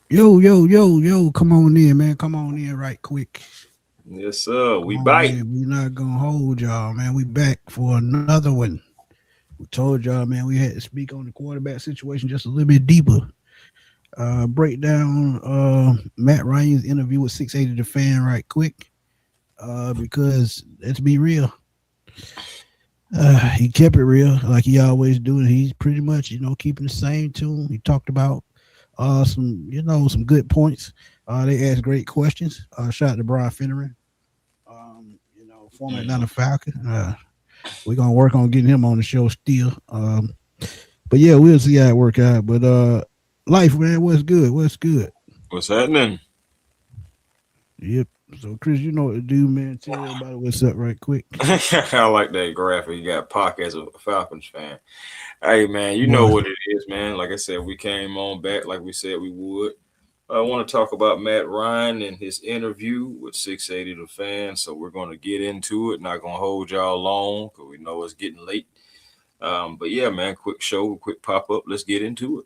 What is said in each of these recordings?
Yo, come on in, man. Come on in right quick. Yes, sir. Come We on bite. in. We're not gonna hold y'all, man. We back for another one. We told y'all, man, we had to speak on the quarterback situation just a little bit deeper. Break down Matt Ryan's interview with 680 the fan right quick. Because let's be real. He kept it real like he always do, and he's pretty much, keeping the same tune. He talked about some good points. They asked great questions. Shout out to Brian Finneran, former Hmm. Atlanta Falcon. We're gonna work on getting him on the show still. But yeah, we'll see how it work out. But life, man, what's good? What's good? What's happening? Yep. So Chris, you know what to do, man. Tell everybody what's up right quick. I like that graphic. You got Pac as a Falcons fan. Hey, man, you know Boy, what it is, man. Like I said, we came on back like we said we would. I want to talk about Matt Ryan and his interview with 680 the fan. So we're going to get into it. Not going to hold y'all long because we know it's getting late. But yeah, man, quick show, quick pop up. Let's get into it.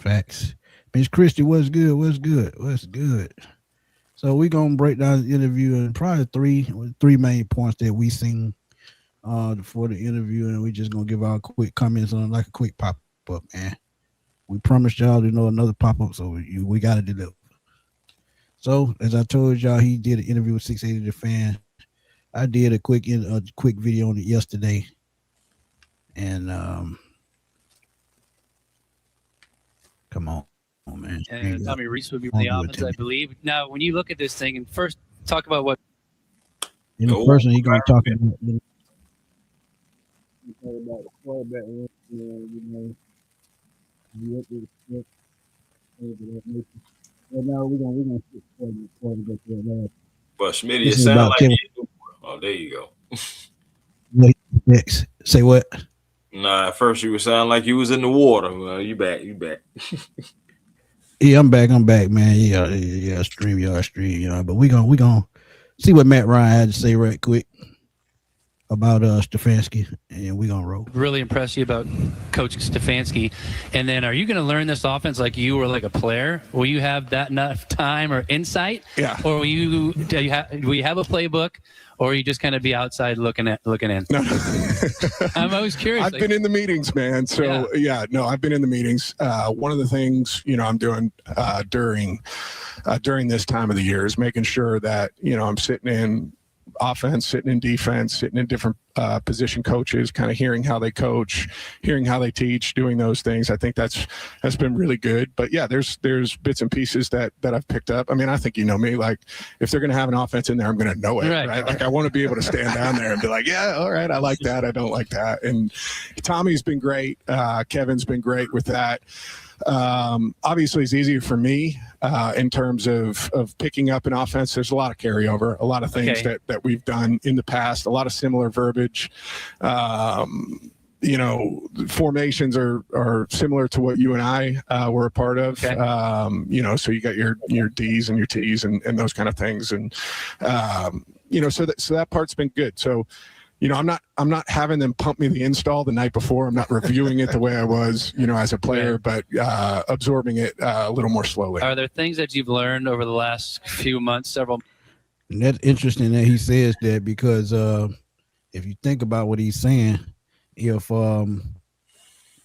facts. Miss Christie, what's good? What's good? What's good? So we're gonna break down the interview and probably three main points that we seen for the interview, and we just gonna give our quick comments on like a quick pop up, man. We promised y'all to know another pop up, so we got to deliver. So as I told y'all, he did an interview with 680 the fan. I did a quick video on it yesterday, and come on, man, And Tommy Reese would be don't with do the it to me. offense, I believe. Now, when you look at this thing, and first talk about what In the Oh, person, he gonna talk about the quarterback. What we expect over that nature. Right now, we're gonna skip before we go to that last. but Smitty, it This is sounds about like Kevin. you. Oh, there you go. Next, say what? Nah, at first you would sound like you was in the water. Well, you back, you back. Yeah, I'm back. I'm back, man. Yeah. Stream yard. But we gonna see what Matt Ryan had to say right quick about Stefanski, and we gonna roll. really impressed you about Coach Stefanski? And then are you going to learn this offense like you were like a player? Will you have that enough time or insight? Yeah. Or will you have a playbook? Or you just kind of be outside looking in? No, no. I'm always curious. I've been in the meetings, man. So no, I've been in the meetings. One of the things, I'm doing during this time of the year is making sure that, I'm sitting in offense, sitting in defense, sitting in different position coaches, kind of hearing how they coach, hearing how they teach, doing those things. I think that's been really good. But yeah, there's bits and pieces that I've picked up. I mean, I think you know me. Like, if they're going to have an offense in there, I'm going to know it, right? Like, I want to be able to stand down there and be like, yeah, all right, I like that, I don't like that. And Tommy's been great. Kevin's been great with that. Obviously, it's easier for me in terms of picking up an offense. There's a lot of carryover, a lot of things that we've done in the past, a lot of similar verbiage. Formations are similar to what you and I were a part of. So you got your D's and your T's and those kind of things, and so that part's been good. So, I'm not having them pump me the install the night before. I'm not reviewing it the way I was, as a player, but absorbing it a little more slowly. Are there things that you've learned over the last few months, several? And that's interesting that he says that because if you think about what he's saying, if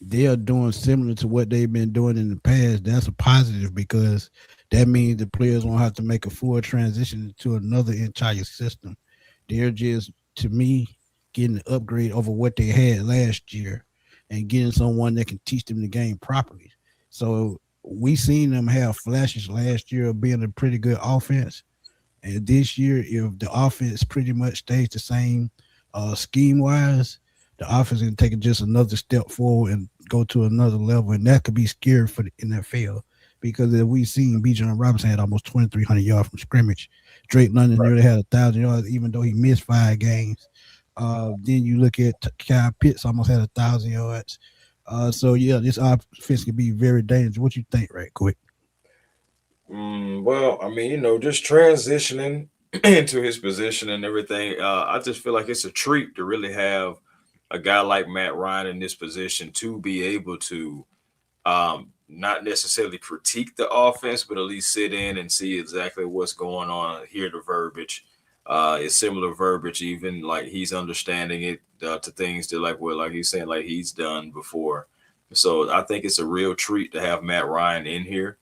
they are doing similar to what they've been doing in the past, that's a positive because that means the players won't have to make a full transition to another entire system. They're just, to me, getting an upgrade over what they had last year and getting someone that can teach them the game properly. So we seen them have flashes last year of being a pretty good offense. And this year, if the offense pretty much stays the same scheme wise, the offense can take just another step forward and go to another level. And that could be scary for the NFL because if we seen Bijan Robinson had almost 2,300 yards from scrimmage, Drake London nearly had 1,000 yards, even though he missed 5 games. Then you look at Kyle Pitts almost had 1,000 yards. So yeah, this offense can be very dangerous. What you think, right quick? Well, I mean, just transitioning into his position and everything. I just feel like it's a treat to really have a guy like Matt Ryan in this position to be able to not necessarily critique the offense, but at least sit in and see exactly what's going on, hear the verbiage. It's similar verbiage, even like he's understanding it to things that like he's saying, like he's done before. So I think it's a real treat to have Matt Ryan in here,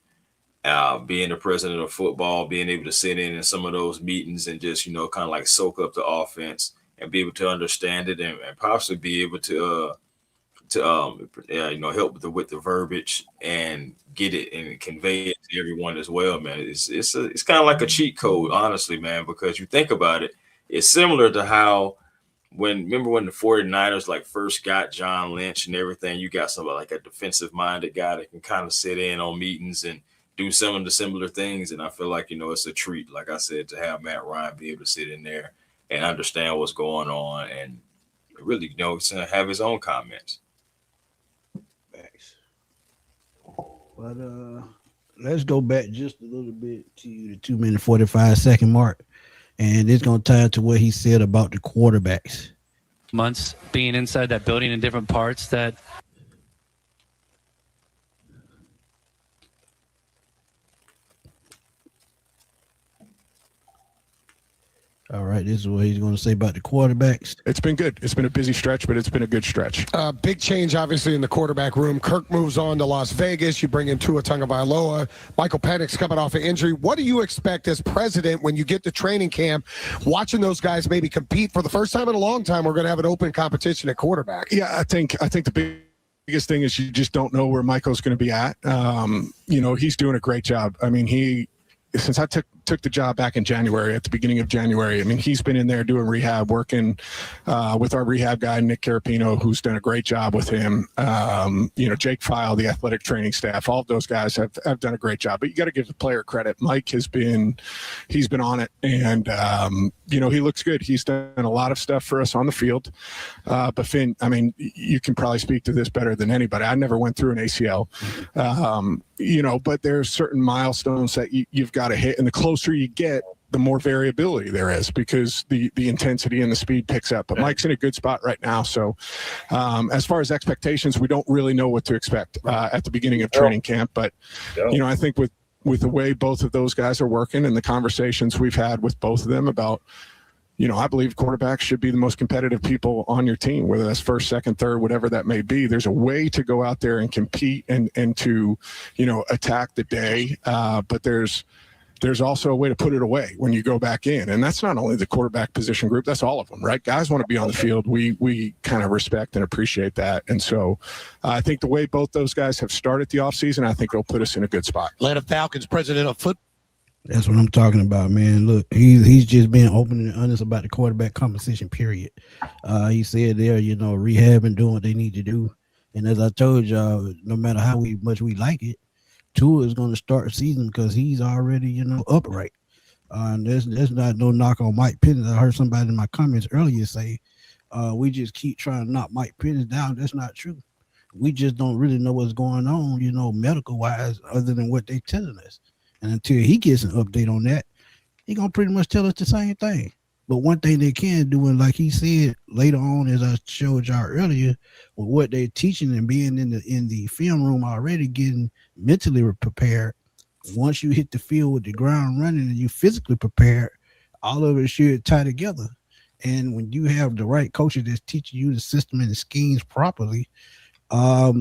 being the president of football, being able to sit in some of those meetings and just, kind of like soak up the offense and be able to understand it and possibly be able to help with the verbiage and get it and convey it to everyone as well, man. It's kind of like a cheat code, honestly, man, because you think about it, it's similar to how remember when the 49ers like first got John Lynch and everything, you got somebody like a defensive minded guy that can kind of sit in on meetings and do some of the similar things. And I feel like, it's a treat, like I said, to have Matt Ryan be able to sit in there and understand what's going on and really, have his own comments. But let's go back just a little bit to the 2-minute 45-second mark, and it's gonna tie into what he said about the quarterbacks. Months being inside that building in different parts that. All right, this is what he's going to say about the quarterbacks. It's been good. It's been a busy stretch, but it's been a good stretch. Big change, obviously, in the quarterback room. Kirk moves on to Las Vegas. You bring in Tua Tagovailoa. Michael Penix coming off an injury. What do you expect as president when you get to training camp, watching those guys maybe compete for the first time in a long time? We're going to have an open competition at quarterback. Yeah, I think the biggest thing is you just don't know where Michael's going to be at. He's doing a great job. I mean, since I took the job back in January, at the beginning of January, I mean, he's been in there doing rehab, working with our rehab guy, Nick Carapino, who's done a great job with him. Jake File, the athletic training staff, all of those guys have done a great job. But you got to give the player credit. Mike he's been on it, and he looks good. He's done a lot of stuff for us on the field. But Finn, I mean, you can probably speak to this better than anybody. I never went through an ACL, but there's certain milestones that you've got to hit, and the closer you get, the more variability there is because the intensity and the speed picks up. But Mike's in a good spot right now. So as far as expectations, we don't really know what to expect at the beginning of training camp. But, I think with the way both of those guys are working and the conversations we've had with both of them about, I believe quarterbacks should be the most competitive people on your team, whether that's first, second, third, whatever that may be. There's a way to go out there and compete and to, attack the day. But there's also a way to put it away when you go back in. And that's not only the quarterback position group, that's all of them, right? Guys want to be on the field. We kind of respect and appreciate that. And so I think the way both those guys have started the offseason, I think it'll put us in a good spot. Atlanta Falcons president of football. That's what I'm talking about, man. Look, he's just being open and honest about the quarterback compensation, period. He said they're, rehab and doing what they need to do. And as I told y'all, no matter how much we like it, Tua is going to start the season because he's already, upright. And there's not no knock on Mike Penix. I heard somebody in my comments earlier say, we just keep trying to knock Mike Penix down. That's not true. We just don't really know what's going on, medical-wise, other than what they're telling us. And until he gets an update on that, he's going to pretty much tell us the same thing. But one thing they can do, and like he said later on, as I showed y'all earlier, with what they're teaching and being in the film room already, getting mentally prepared. Once you hit the field with the ground running and you physically prepared, all of it should tie together. And when you have the right coaches that's teaching you the system and the schemes properly, I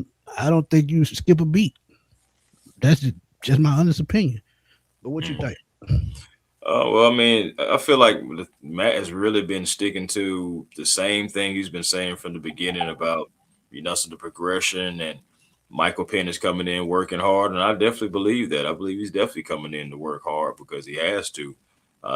don't think you should skip a beat. That's just my honest opinion. But what you think? Well, I mean, I feel like Matt has really been sticking to the same thing he's been saying from the beginning about, so the progression and Michael Penix coming in working hard. And I definitely believe that. I believe he's definitely coming in to work hard because he has to.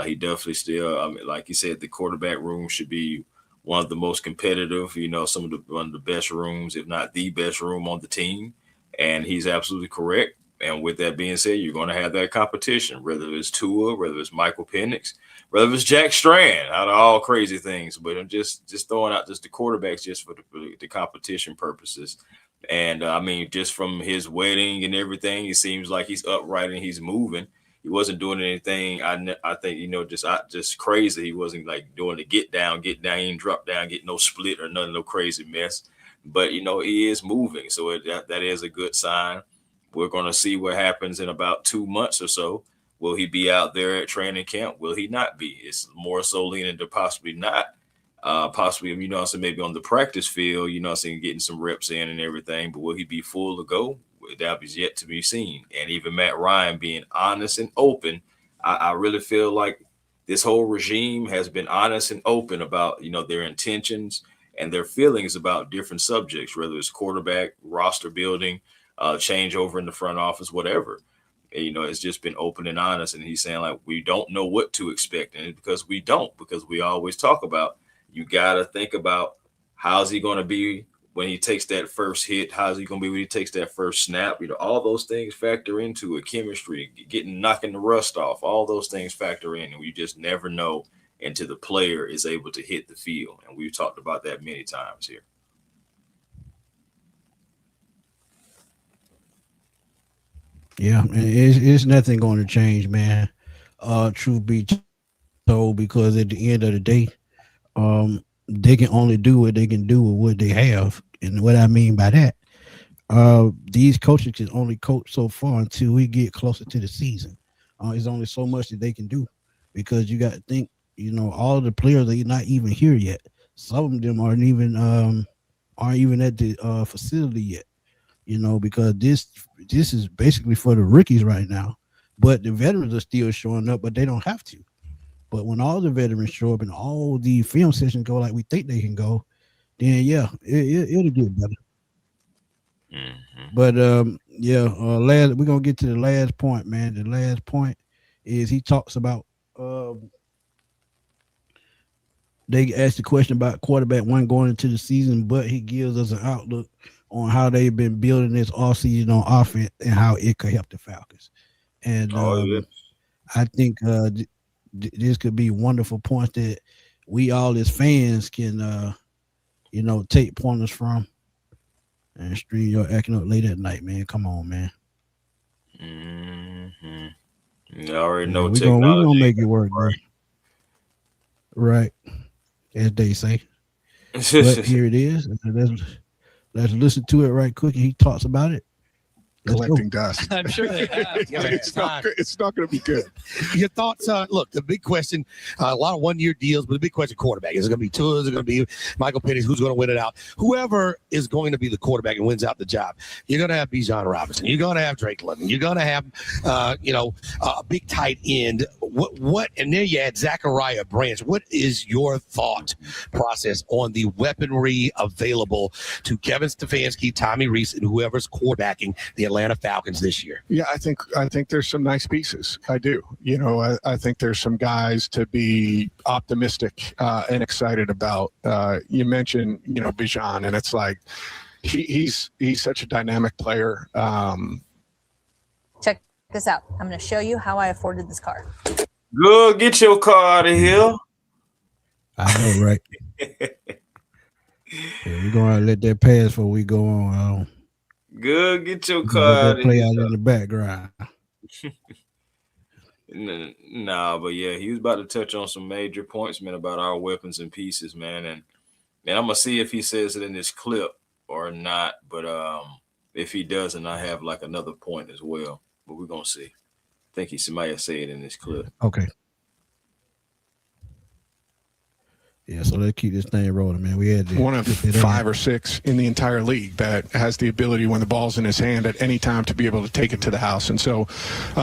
He definitely still, like you said, the quarterback room should be one of the most competitive, one of the best rooms, if not the best room on the team. And he's absolutely correct. And with that being said, you're going to have that competition, whether it's Tua, whether it's Michael Penix, whether it's Jack Strand, out of all crazy things. But I'm just throwing out just the quarterbacks just for the competition purposes. And just from his wedding and everything, it seems like he's upright and he's moving. He wasn't doing anything. I think just crazy. He wasn't like doing the get down, he didn't drop down, get no split or none of no crazy mess. But he is moving, so that is a good sign. We're going to see what happens in about 2 months or so. Will he be out there at training camp? Will he not be? It's more so leaning to possibly not. Possibly, you know, so maybe on the practice field, you know, saying getting some reps in and everything. But will he be full to go? That is yet to be seen. And even Matt Ryan being honest and open, I really feel like this whole regime has been honest and open about, you know, their intentions and their feelings about different subjects, whether it's quarterback, roster building, changeover in the front office, whatever. And, you know, it's just been open and honest. And he's saying, like, we don't know what to expect. And it's because we always talk about, you got to think about how's he going to be when he takes that first hit, how's he going to be when he takes that first snap. You know, all those things factor into it. Chemistry, knocking the rust off, all those things factor in. And we just never know until the player is able to hit the field. And we've talked about that many times here. Yeah, it's nothing going to change, man. Truth be told, because at the end of the day, they can only do what they can do with what they have. And what I mean by that, these coaches can only coach so far until we get closer to the season. There's only so much that they can do, because you got to think, you know, all of the players are not even here yet. Some of them aren't even at the facility yet, you know, because this is basically for the rookies right now. But the veterans are still showing up, but they don't have to. But when all the veterans show up and all the film sessions go like we think they can go, then yeah, it'll get better. Mm-hmm. But we're gonna get to the last point, man. The last point is he talks about they asked the question about quarterback one going into the season, but he gives us an outlook on how they've been building this offseason on offense and how it could help the Falcons. And I think this could be wonderful points that we all as fans can you know, take pointers from and stream your acting up late at night, man. Come on, man. Mm-hmm. You already know we're technology. gonna make it work, right? As they say. But here it is. Let's listen to it right quick. And he talks about it. Collecting dust. I'm sure they have. It's not going to be good. Your thoughts on, look, the big question, a lot of one-year deals, but the big question, quarterback. Is it going to be Tua? Is it going to be Michael Penix? Who's going to win it out? Whoever is going to be the quarterback and wins out the job, you're going to have Bijan Robinson. You're going to have Drake London. You're going to have, a big tight end. What? And then you add Zachariah Branch. What is your thought process on the weaponry available to Kevin Stefanski, Tommy Rees, and whoever's quarterbacking the Atlanta Falcons this year? Yeah, I think there's some nice pieces. I do. You know, I think there's some guys to be optimistic and excited about. You mentioned, you know, Bijan, and it's like he's such a dynamic player. Check this out. I'm going to show you how I afforded this car. Good, get your car out of here. I know, right? We're going to let that pass before we go on. Good, get your car. Play out in the background. Nah, but yeah, he was about to touch on some major points, man, about our weapons and pieces, man. And I'm gonna see if he says it in this clip or not. But if he doesn't, I have like another point as well. But we're gonna see. I think he might have said it in this clip. Okay. Yeah, so let's keep this thing rolling, man. We had one of 5 or 6 in the entire league that has the ability, when the ball's in his hand at any time, to be able to take it to the house. And so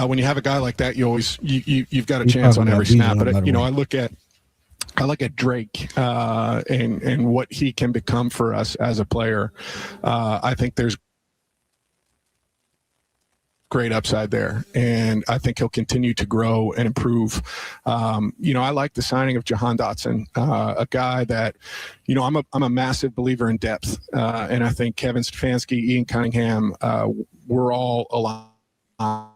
when you have a guy like that, you've got a chance on every snap. But you know, I look at Drake and what he can become for us as a player. I think there's great upside there, and I think he'll continue to grow and improve. You know, I like the signing of Jahan Dotson, a guy that, you know, I'm a massive believer in depth, and I think Kevin Stefanski, Ian Cunningham, we're all aligned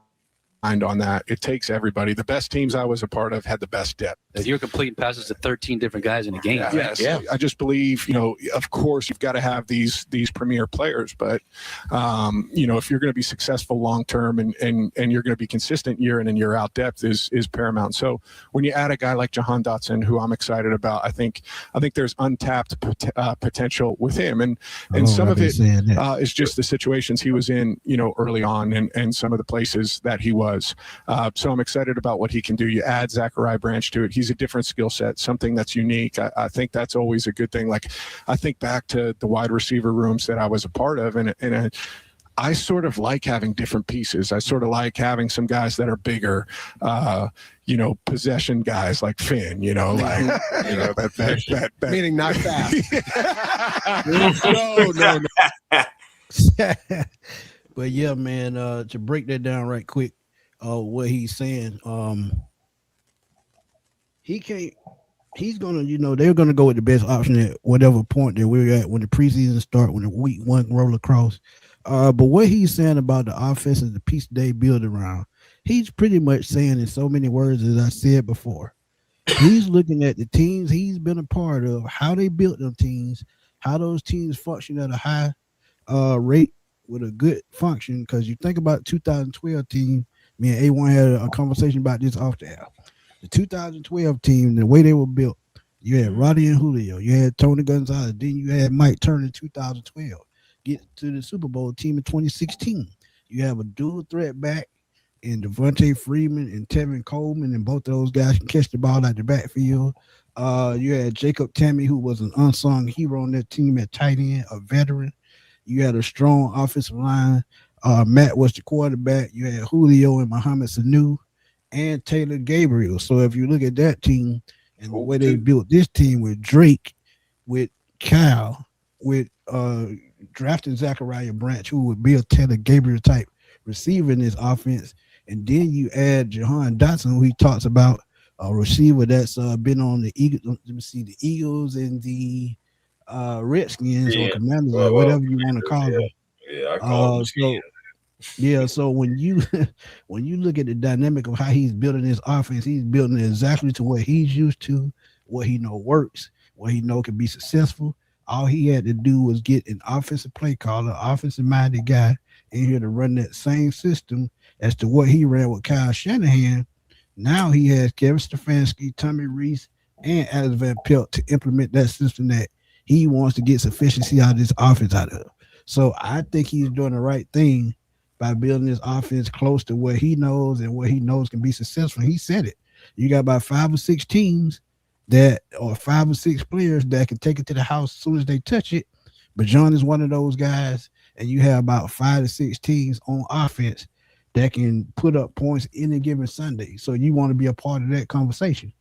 on that. It takes everybody. The best teams I was a part of had the best depth. That you're completing passes to 13 different guys in a game. Yes, Yeah. I just believe, of course, you've got to have these premier players, but if you're going to be successful long term and you're going to be consistent year in and year out, depth is paramount. So when you add a guy like Jahan Dotson, who I'm excited about, I think there's untapped potential with him, and some of it is just the situations he was in, early on, and some of the places that he was. So I'm excited about what he can do. You add Zachariah Branch to it. He's a different skill set, something that's unique. I think that's always a good thing. Like, I think back to the wide receiver rooms that I was a part of, and I sort of like having different pieces. I sort of like having some guys that are bigger, possession guys like Finn, that Meaning not fast. no. But yeah, man, to break that down right quick, what he's saying, he's gonna, they're gonna go with the best option at whatever point that we're at when the preseason start, when the week one roll across. But what he's saying about the offense is the piece they build around. He's pretty much saying in so many words, as I said before, he's looking at the teams he's been a part of, how they built them teams, how those teams function at a high rate with a good function. Because you think about the 2012 team, me and A1 had a conversation about this off the air. The 2012 team, the way they were built, you had Roddy and Julio, you had Tony Gonzalez, then you had Mike Turner in 2012. Get to the Super Bowl team in 2016. You have a dual threat back in Devontae Freeman and Tevin Coleman, and both of those guys can catch the ball out the backfield. You had Jacob Tamme, who was an unsung hero on that team at tight end, a veteran. You had a strong offensive line. Matt was the quarterback. You had Julio and Mohamed Sanu and Taylor Gabriel. So if you look at that team and the way they built this team with Drake, with Kyle, with drafting Zachariah Branch, who would be a Taylor Gabriel type receiver in this offense, and then you add Jahan Dotson, who he talks about, a receiver that's been on the Eagles. Let me see, the Eagles and the Redskins or Commanders or whatever you want to call them. Yeah, I call them. So when you look at the dynamic of how he's building his offense, he's building it exactly to what he's used to, what he know works, what he know can be successful. All he had to do was get an offensive play caller, offensive minded guy in here to run that same system as to what he ran with Kyle Shanahan. Now he has Kevin Stefanski, Tommy Reese, and Alex Van Pelt to implement that system that he wants to get sufficiency out of this offense out of. So I think he's doing the right thing by building this offense close to what he knows and what he knows can be successful. He said it. You got about 5 or 6 teams or 5 or 6 players that can take it to the house as soon as they touch it. But John is one of those guys, and you have about 5 to 6 teams on offense that can put up points any given Sunday. So you want to be a part of that conversation.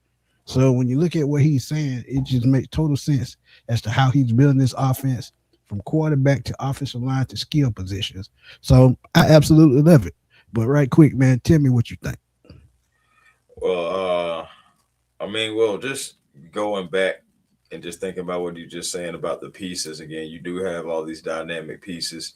So when you look at what he's saying, it just makes total sense as to how he's building this offense from quarterback to offensive line to skill positions. So I absolutely love it. But right quick, man, tell me what you think. Well, just going back and just thinking about what you're just saying about the pieces again, you do have all these dynamic pieces.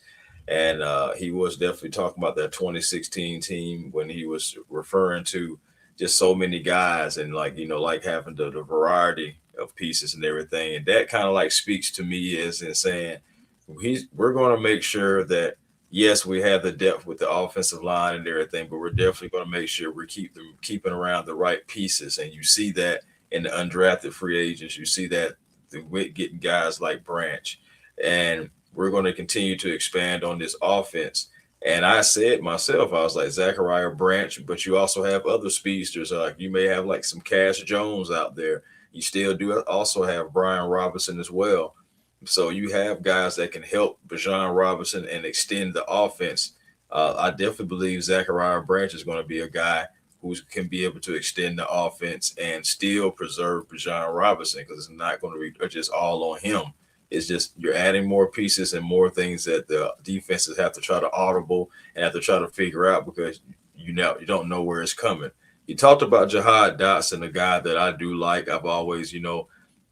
And he was definitely talking about that 2016 team when he was referring to just so many guys and like having the variety of pieces and everything. And that kind of like speaks to me as in saying we're going to make sure that, yes, we have the depth with the offensive line and everything, but we're definitely going to make sure we're keeping around the right pieces. And you see that in the undrafted free agents. You see that with getting guys like Branch. And we're going to continue to expand on this offense. And I said myself, I was like Zachariah Branch, but you also have other speedsters. Like you may have like some Cash Jones out there. You still do also have Brian Robinson as well. So you have guys that can help Bijan Robinson and extend the offense. I definitely believe Zachariah Branch is going to be a guy who can be able to extend the offense and still preserve Bijan Robinson, because it's not going to be just all on him. It's just you're adding more pieces and more things that the defenses have to try to audible and have to try to figure out, because you don't know where it's coming. You talked about Jahan Dotson, a guy that I do like. I've always,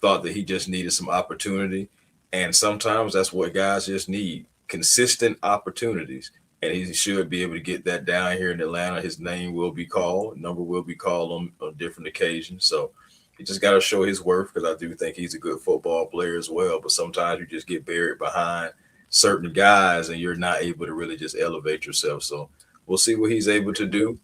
thought that he just needed some opportunity. And sometimes that's what guys just need, consistent opportunities. And he should be able to get that down here in Atlanta. His name will be called. Number will be called on different occasions. So He just got to show his worth, because I do think he's a good football player as well. But sometimes you just get buried behind certain guys and you're not able to really just elevate yourself. So we'll see what he's able to do.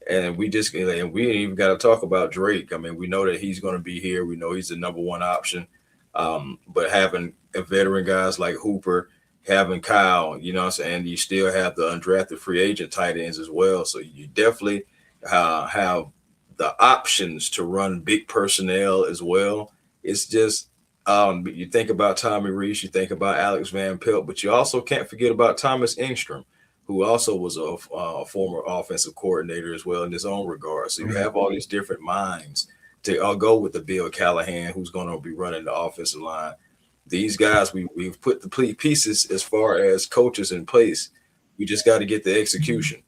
And we ain't even got to talk about Drake. I mean, we know that he's going to be here. We know he's the number one option. But having veteran guys like Hooper, having Kyle, you know what I'm saying, you still have the undrafted free agent tight ends as well. So you definitely have the options to run big personnel as well. It's just you think about Tommy Rees, you think about Alex Van Pelt, but you also can't forget about Thomas Engstrom, who also was a former offensive coordinator as well in his own regard. So you have all these different minds. I'll go with the Bill Callahan, who's going to be running the offensive line. These guys, we've put the pieces as far as coaches in place. We just got to get the execution.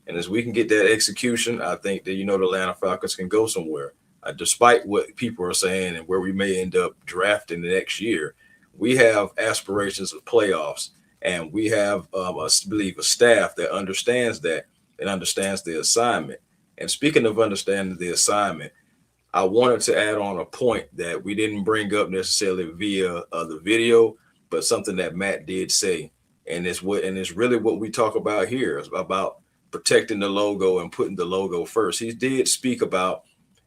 And as we can get that execution, I think that, the Atlanta Falcons can go somewhere. Despite what people are saying and where we may end up drafting the next year, we have aspirations of playoffs. And we have, I believe, a staff that understands that and understands the assignment. And speaking of understanding the assignment, I wanted to add on a point that we didn't bring up necessarily via the video, but something that Matt did say. And it's really what we talk about here, is about protecting the logo and putting the logo first. He did speak about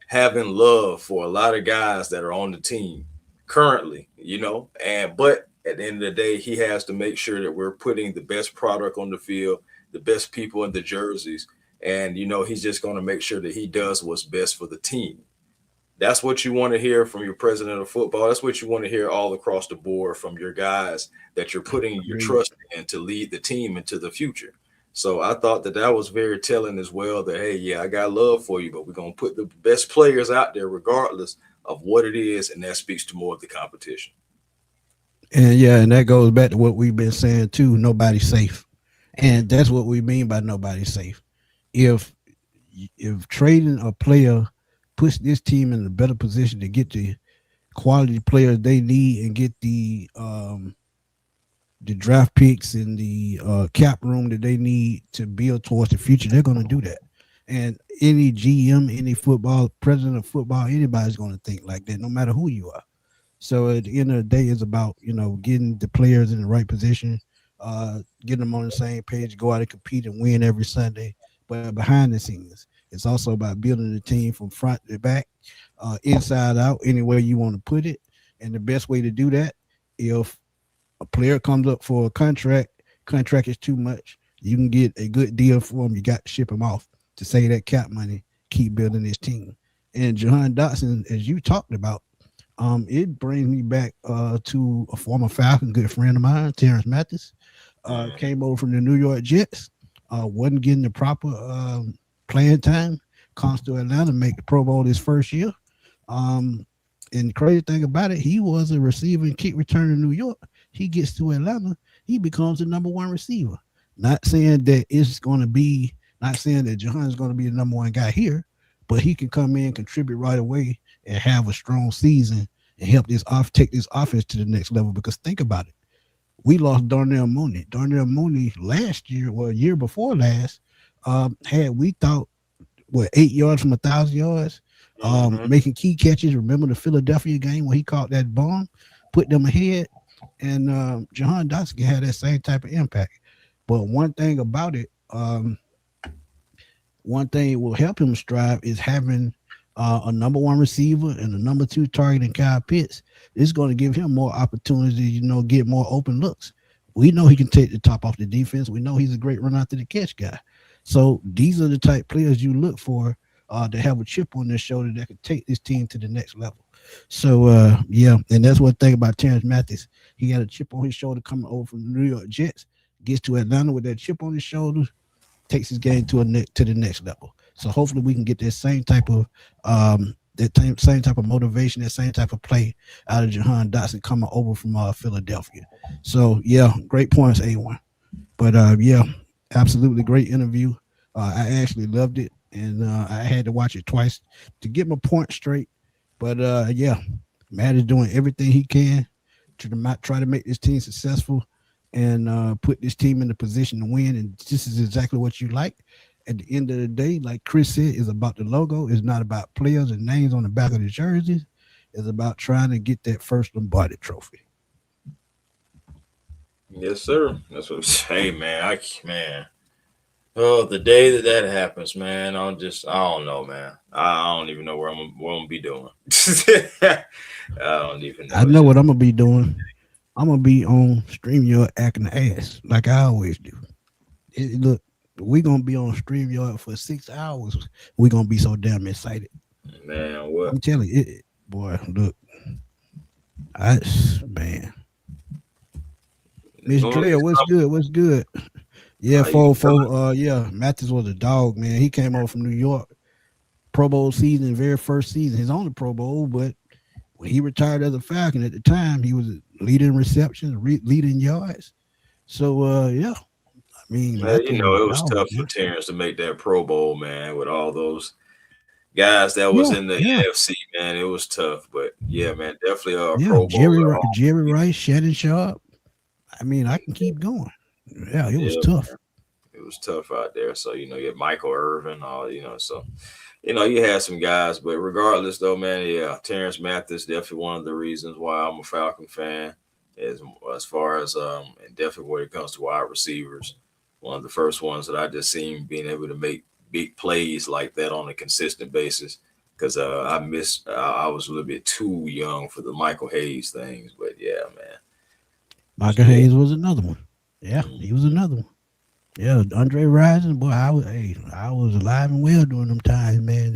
having love for a lot of guys that are on the team currently, but at the end of the day, he has to make sure that we're putting the best product on the field, the best people in the jerseys. And, he's just going to make sure that he does what's best for the team. That's what you want to hear from your president of football. That's what you want to hear all across the board from your guys that you're putting your trust in to lead the team into the future. So I thought that was very telling as well, that, hey, yeah, I got love for you, but we're going to put the best players out there regardless of what it is. And that speaks to more of the competition. And that goes back to what we've been saying too. Nobody's safe. And that's what we mean by nobody's safe. If trading a player puts this team in a better position to get the quality players they need and get the draft picks and the cap room that they need to build towards the future, they're going to do that. And any GM, any football president of football, anybody's going to think like that, no matter who you are. So at the end of the day, it's about, getting the players in the right position, getting them on the same page, go out and compete and win every Sunday. But behind the scenes, it's also about building the team from front to back, inside out, any way you want to put it. And the best way to do that, if a player comes up for a contract is too much, you can get a good deal for him. You got to ship him off to save that cap money, keep building this team. And Jahan Dotson, as you talked about, it brings me back to a former Falcon, good friend of mine, Terrence Mathis, came over from the New York Jets, wasn't getting the proper playing time, comes to Atlanta, make the Pro Bowl his first year. And the crazy thing about it, he was a receiver and kick returner in New York. He gets to Atlanta, he becomes the number one receiver. Not saying that Jahan's going to be the number one guy here, but he can come in, contribute right away, and have a strong season and help take this offense to the next level. Because think about it, we lost Darnell Mooney. Darnell Mooney last year, a year before last, had, we thought, 8 yards from 1,000 yards, making key catches. Remember the Philadelphia game when he caught that bomb, put them ahead, and Jahan Dotson had that same type of impact. But one thing about it, one thing will help him strive is having a number one receiver and a number two target in Kyle Pitts. It's going to give him more opportunity, get more open looks. We know he can take the top off the defense. We know he's a great run after the catch guy. So these are the type players you look for to have a chip on their shoulder that could take this team to the next level. So, and that's one thing about Terrence Mathis. He had a chip on his shoulder coming over from the New York Jets, gets to Atlanta with that chip on his shoulder, takes his game to the next level. So hopefully we can get that same type of motivation, that same type of play out of Jahan Dotson coming over from Philadelphia. So great points, A1. But absolutely great interview. I actually loved it, and I had to watch it twice to get my point straight. But Matt is doing everything he can to try to make this team successful and put this team in the position to win. And this is exactly what you like. at the end of the day, like Chris said, is about the logo. It's not about players and names on the back of the jerseys. It's about trying to get that first Lombardi trophy. Yes, sir. That's what. Hey, man, man. Oh, the day that happens, man, I don't know, man. I don't even know what I'm gonna be doing. I don't even know. I know what I'm gonna be doing. I'm gonna be on StreamYard acting ass like I always do. Look, we're gonna be on StreamYard for 6 hours. We're gonna be so damn excited. Man, what? I'm telling you, boy, look. Man. Miss Drea, what's good? What's good? Yeah, yeah, Mathis was a dog, man. He came over from New York, Pro Bowl season, very first season, his only Pro Bowl, but when he retired as a Falcon at the time, he was leading receptions, leading yards. So, yeah, I mean, man, it was tough for Terrence to make that Pro Bowl, man, with all those guys that was in the NFC, man. It was tough, but yeah, man, definitely a Pro Bowl. Jerry Rice, Shannon Sharp. I mean, I can keep going. Yeah, it was tough. Man. It was tough out there. So, you had Michael Irvin, so, you had some guys, but regardless though, man, yeah, Terrence Mathis, definitely one of the reasons why I'm a Falcon fan as far as, and definitely when it comes to wide receivers, one of the first ones that I just seen being able to make big plays like that on a consistent basis. Cause I was a little bit too young for the Michael Hayes things, but yeah, man. Michael Hayes was another one. Yeah, he was another one. Yeah, Andre Rison, boy, I was alive and well during them times, man.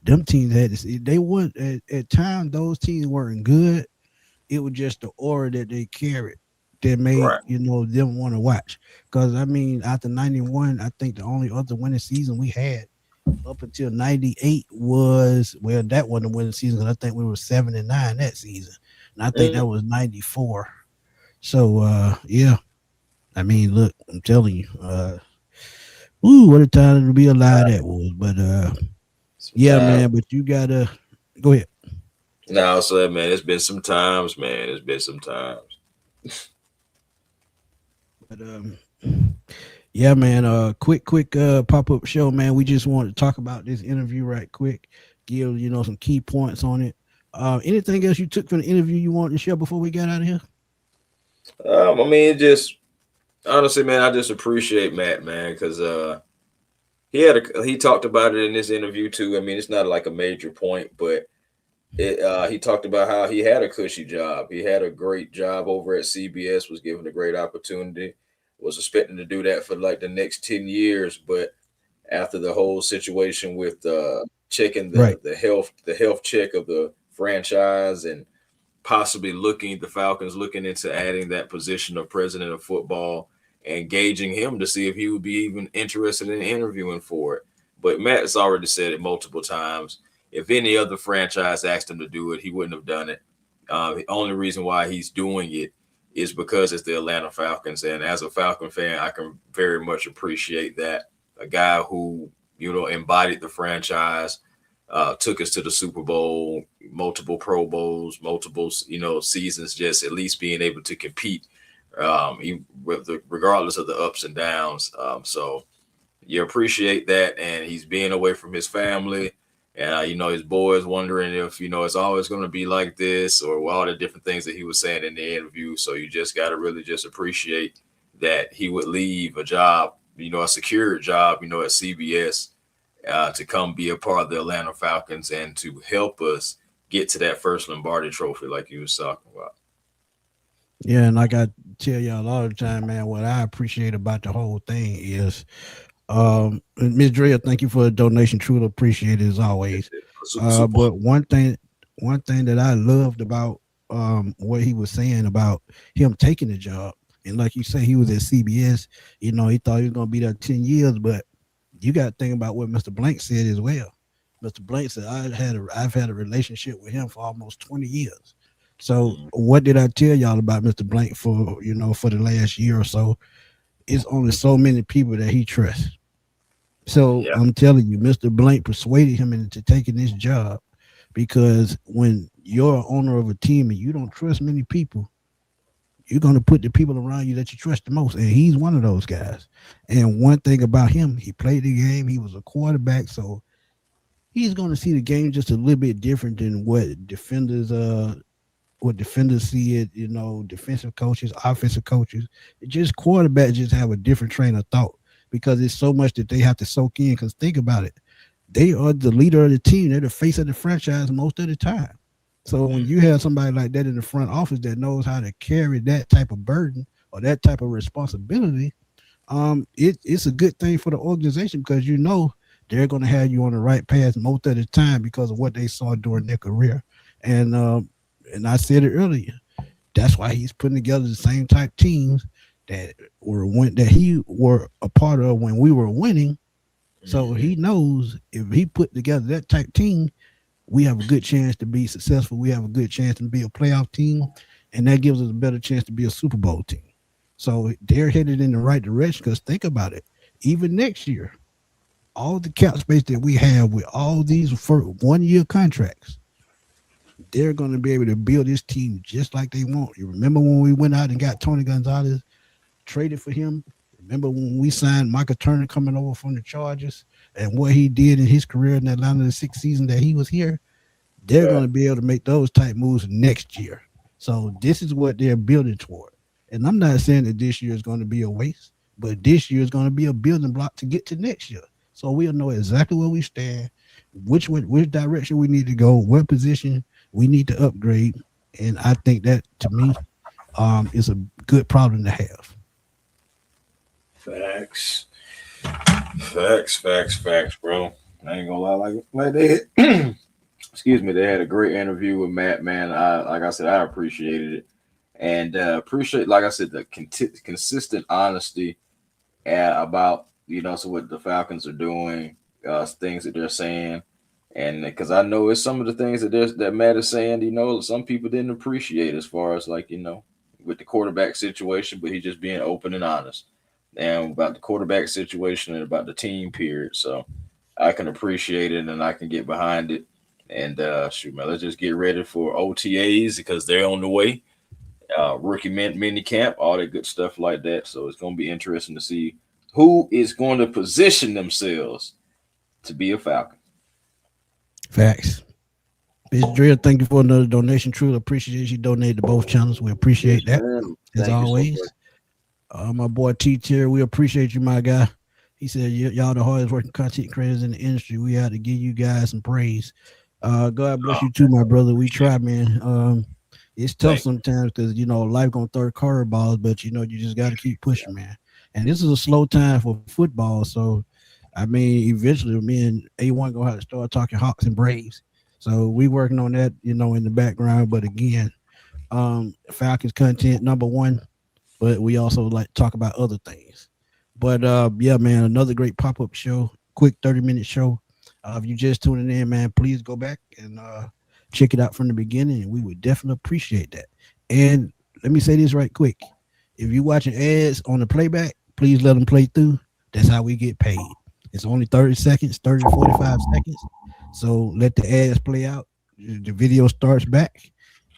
Them teams had this. They weren't at times. Those teams weren't good. It was just the aura that they carried that made them want to watch. Because I mean, after '91, I think the only other winning season we had up until '98 was that wasn't a winning season. I think we were 7-9 that season, and I think that was '94. So yeah. I mean, look, I'm telling you, what a time to be alive that was. But yeah, man, but you gotta go ahead. No, so man, it's been some times, man. It's been some times. But yeah, man, quick pop-up show, man. We just wanted to talk about this interview right quick, give some key points on it. Anything else you took from the interview you wanted to share before we got out of here? I mean, honestly, man, I just appreciate Matt, man, because he talked about it in this interview too. I mean, it's not like a major point, but he talked about how he had a cushy job. He had a great job over at CBS, was given a great opportunity, was expecting to do that for like the next 10 years. But after the whole situation with checking the health check of the franchise and possibly the Falcons looking into adding that position of president of football, engaging him to see if he would be even interested in interviewing for it. But Matt has already said it multiple times. If any other franchise asked him to do it, he wouldn't have done it. The only reason why he's doing it is because it's the Atlanta Falcons. And as a Falcon fan, I can very much appreciate that. A guy who, embodied the franchise, took us to the Super Bowl, multiple Pro Bowls, multiple, seasons, just at least being able to compete, regardless of the ups and downs. So you appreciate that. And he's being away from his family. And, his boys wondering if, it's always going to be like this, or all the different things that he was saying in the interview. So you just got to really just appreciate that he would leave a job, a secure job, at CBS, to come be a part of the Atlanta Falcons and to help us get to that first Lombardi trophy like you was talking about. Yeah, and like I tell y'all all the time, man, what I appreciate about the whole thing is Ms. Drea, thank you for the donation. Truly appreciate it as always. But one thing that I loved about what he was saying about him taking the job, and like you say, he was at CBS, he thought he was going to be there 10 years, but you got to think about what Mr. Blank said as well. Mr. Blank said, I've had a relationship with him for almost 20 years. So what did I tell y'all about Mr. Blank for the last year or so? It's only so many people that he trusts. So I'm telling you, Mr. Blank persuaded him into taking this job, because when you're an owner of a team and you don't trust many people, you're going to put the people around you that you trust the most. And he's one of those guys. And one thing about him, he played the game. He was a quarterback. So he's going to see the game just a little bit different than what defenders see it, defensive coaches, offensive coaches. Just quarterbacks just have a different train of thought because it's so much that they have to soak in. Because think about it. They are the leader of the team. They're the face of the franchise most of the time. So when you have somebody like that in the front office that knows how to carry that type of burden or that type of responsibility, it's a good thing for the organization because they're going to have you on the right path most of the time because of what they saw during their career. And I said it earlier, that's why he's putting together the same type teams that he were a part of when we were winning. So he knows if he put together that type team, we have a good chance to be successful. We have a good chance to be a playoff team, and that gives us a better chance to be a Super Bowl team. So they're headed in the right direction because think about it. Even next year, all the cap space that we have with all these 1-year contracts, they're going to be able to build this team just like they want. You remember when we went out and got Tony Gonzalez, traded for him? Remember when we signed Michael Turner coming over from the Chargers and what he did in his career in Atlanta the 6th season that he was here? They're going to be able to make those type moves next year. So this is what they're building toward. And I'm not saying that this year is going to be a waste, but this year is going to be a building block to get to next year. So we'll know exactly where we stand, which direction we need to go, what position we need to upgrade. And I think that, to me, is a good problem to have. Facts, bro. I ain't gonna lie, like they excuse me, they had a great interview with Matt, man. Like I said, I appreciated it. And appreciate, like I said, the consistent honesty about, so what the Falcons are doing, things that they're saying. And because I know it's some of the things that Matt is saying, some people didn't appreciate as far as with the quarterback situation, but he's just being open and honest. And about the quarterback situation and about the team period. So I can appreciate it and I can get behind it. And shoot, man, let's just get ready for OTAs because they're on the way. Rookie mini camp, all that good stuff like that. So it's going to be interesting to see who is going to position themselves to be a Falcon. Facts. Bitch Drill, thank you for another donation. Truly appreciate you donating to both channels. We appreciate that. As always. My boy T-Tier, we appreciate you, my guy. He said, y'all the hardest working content creators in the industry. We have to give you guys some praise. God bless you too, my brother. We try, man. It's tough sometimes because, life gonna throw curveballs, but, you just got to keep pushing, man. And this is a slow time for football. So, eventually me and A1 gonna have to start talking Hawks and Braves. So we working on that, in the background. But again, Falcons content #1. But we also like to talk about other things. But yeah, man, another great pop-up show, quick 30-minute show. If you just tuning in, man, please go back and check it out from the beginning. And we would definitely appreciate that. And let me say this right quick. If you're watching ads on the playback, please let them play through. That's how we get paid. It's only 30 seconds, 30 to 45 seconds. So let the ads play out. The video starts back.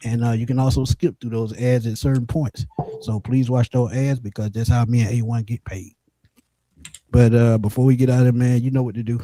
And you can also skip through those ads at certain points. So please watch those ads because that's how me and A1 get paid. But before we get out of there, man, you know what to do.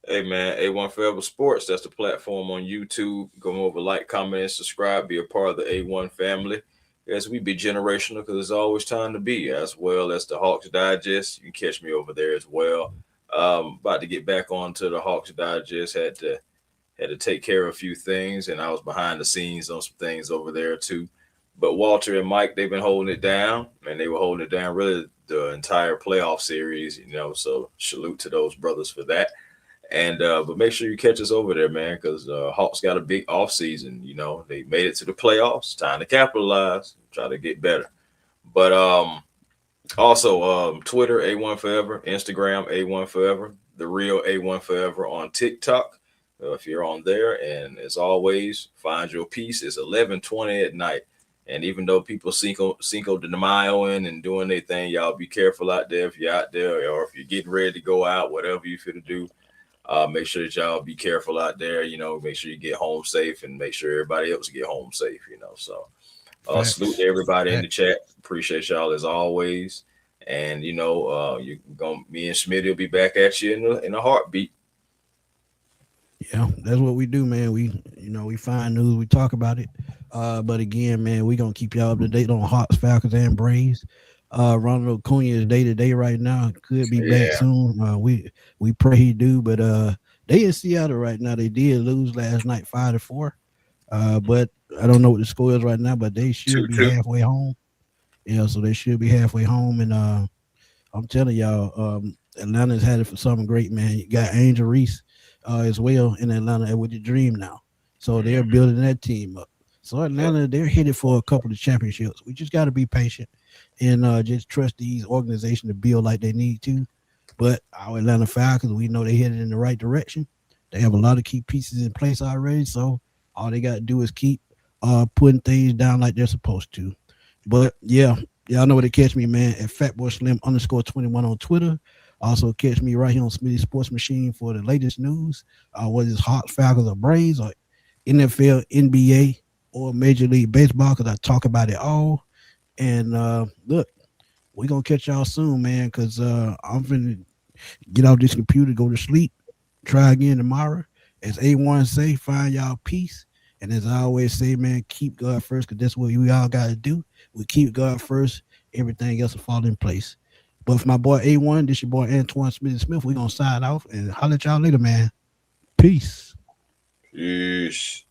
Hey, man, A1 Forever Sports, that's the platform on YouTube. Go over, like, comment, and subscribe. Be a part of the A1 family. As we be generational because there's always time to be, as well as the Hawks Digest. You can catch me over there as well. About to get back onto the Hawks Digest. Had to take care of a few things, and I was behind the scenes on some things over there too. But Walter and Mike, they've been holding it down, and they were holding it down really the entire playoff series, so salute to those brothers for that. And but make sure you catch us over there, man, because Hawks got a big offseason. They made it to the playoffs. Time to capitalize, try to get better. But also Twitter, A1 Forever, Instagram, A1 Forever, the real A1 Forever on TikTok. If you're on there, and as always, find your peace. It's 11:20 at night, and even though people Cinco de Mayo in and doing their thing, y'all be careful out there. If you're out there, or if you're getting ready to go out, whatever you feel to do, make sure that y'all be careful out there. Make sure you get home safe, and make sure everybody else get home safe. So Salute to everybody in the chat. Appreciate y'all as always. And you know, me and Smitty will be back at you in a heartbeat. Yeah, that's what we do, man. We find news, we talk about it. But again, man, we gonna keep y'all up to date on Hawks, Falcons, and Braves. Ronald Acuna is day to day right now. Could be back soon. We pray he do, but they in Seattle right now. They did lose last night 5-4. But I don't know what the score is right now, but they should be halfway home. Yeah, so they should be halfway home. And I'm telling y'all, Atlanta's had it for something great, man. You got Angel Reese as well in Atlanta with the Dream now. So they're building that team up. So Atlanta, they're headed for a couple of championships. We just got to be patient and just trust these organizations to build like they need to. But our Atlanta Falcons, we know they're headed in the right direction. They have a lot of key pieces in place already. So all they got to do is keep putting things down like they're supposed to. But yeah, y'all know where to catch me, man, at FatBoySlim_21 on Twitter. Also catch me right here on Smitty Sports Machine for the latest news. Whether it's Hawks, Falcons, or Braves, or NFL, NBA, or Major League Baseball, because I talk about it all. And look, we're going to catch y'all soon, man, because I'm finna get off this computer, go to sleep, try again tomorrow. As A1 say, find y'all peace. And as I always say, man, keep God first, because that's what we all got to do. We keep God first, everything else will fall in place. But for my boy A1, this your boy Antoine Smith. We're going to sign off and holler at y'all later, man. Peace. Peace.